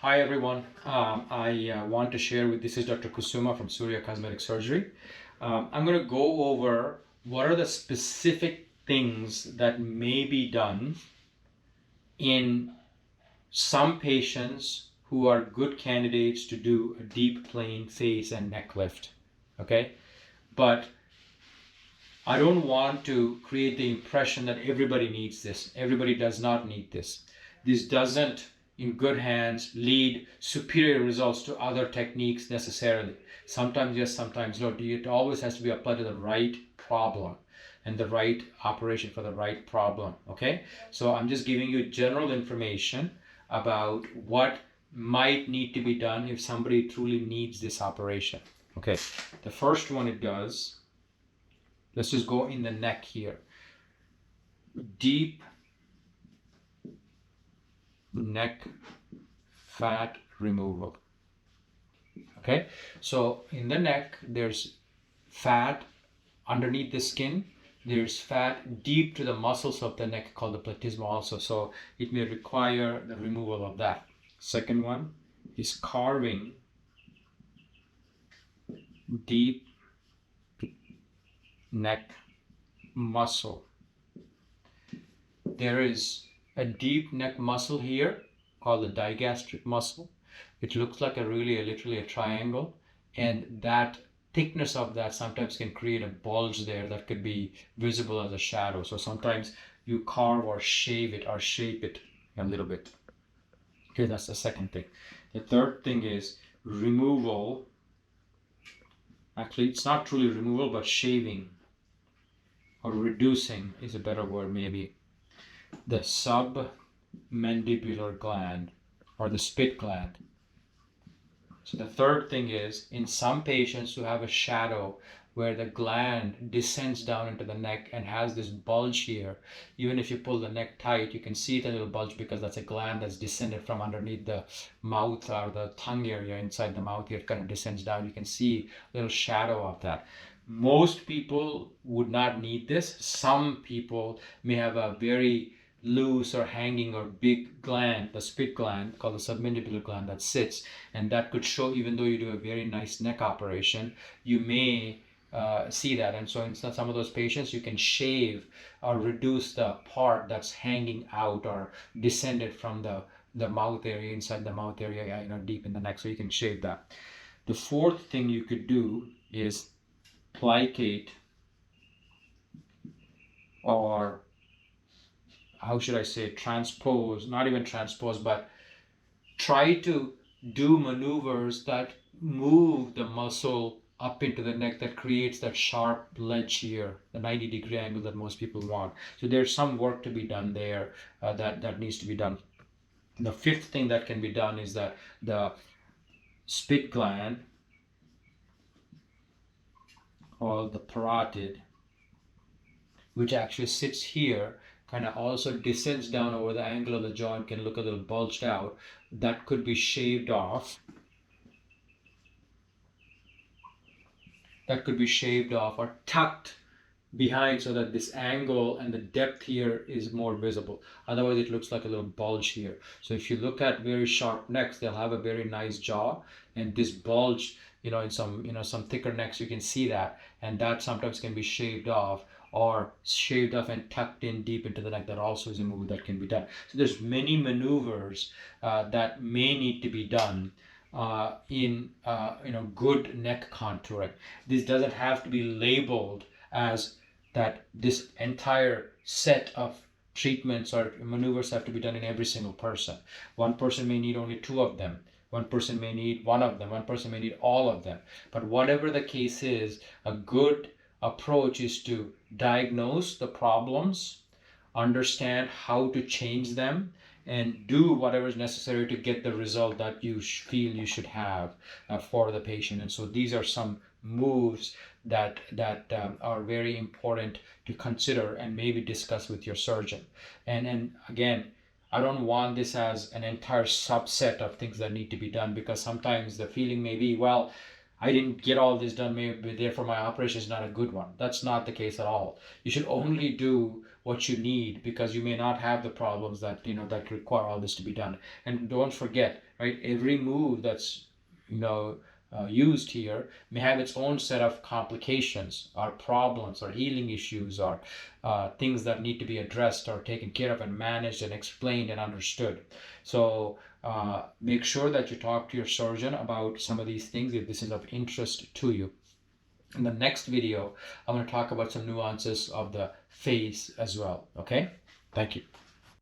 Hi everyone. I want to share with this is Dr. Kusuma from Suria Cosmetic Surgery. I'm going to go over what are the specific things that may be done in some patients who are good candidates to do a deep plane face and neck lift. Okay, but I don't want to create the impression that everybody needs this. Everybody does not need this. This doesn't, in good hands, lead superior results to other techniques necessarily. Sometimes yes, sometimes no. It always has to be applied to the right problem and the right operation for the right problem. Okay? So I'm just giving you general information about what might need to be done if somebody truly needs this operation. Okay. The first one it does, let's just go in the neck here. Deep neck fat removal. Okay, so in the neck, there's fat underneath the skin. There's fat deep to the muscles of the neck called the platysma also. So it may require the removal of that. Second one is carving deep neck muscle. There is a deep neck muscle here called the digastric muscle. It looks like literally a triangle, and that thickness of that sometimes can create a bulge there that could be visible as a shadow. So sometimes you carve or shave it or shape it a little bit. Okay, that's the second thing. The third thing is removal. Actually, it's not truly removal, but shaving or reducing is a better word maybe. The submandibular gland or the spit gland. So the third thing is, in some patients who have a shadow where the gland descends down into the neck and has this bulge here, even if you pull the neck tight, you can see the little bulge because that's a gland that's descended from underneath the mouth or the tongue area inside the mouth here. It kind of descends down. You can see a little shadow of that. Most people would not need this. Some people may have a very loose or hanging or big gland, the spit gland called the submandibular gland that sits, and that could show even though you do a very nice neck operation, you may see that. And so in some of those patients, you can shave or reduce the part that's hanging out or descended from the mouth area, inside the mouth area, deep in the neck, so you can shave that. The fourth thing you could do is plicate, or how should I say, transpose, not even transpose, but try to do maneuvers that move the muscle up into the neck that creates that sharp ledge here, the 90-degree angle that most people want. So there's some work to be done there that needs to be done. The fifth thing that can be done is that the spit gland, or the parotid, which actually sits here, kind of also descends down over the angle of the jaw and can look a little bulged out. That could be shaved off. That could be shaved off or tucked behind so that this angle and the depth here is more visible. Otherwise, it looks like a little bulge here. So if you look at very sharp necks, they'll have a very nice jaw, and this bulge, in some thicker necks, you can see that, and that sometimes can be shaved off or shaved off and tucked in deep into the neck. That also is a move that can be done. So there's many maneuvers that may need to be done in good neck contouring. This doesn't have to be labeled as that this entire set of treatments or maneuvers have to be done in every single person. One person may need only 2 of them. One person may need 1 of them. One person may need all of them. But whatever the case is, a good approach is to diagnose the problems, understand how to change them, and do whatever is necessary to get the result that you feel you should have for the patient. And so these are some moves that are very important to consider and maybe discuss with your surgeon. And again, I don't want this as an entire subset of things that need to be done, because sometimes the feeling may be, well, I didn't get all this done, maybe therefore my operation is not a good one. That's not the case at all. You should only do what you need, because you may not have the problems that that require all this to be done. And don't forget, right? Every move that's, used here may have its own set of complications or problems or healing issues or things that need to be addressed or taken care of and managed and explained and understood. So make sure that you talk to your surgeon about some of these things if this is of interest to you. In the next video, I'm going to talk about some nuances of the face as well. Okay? Thank you.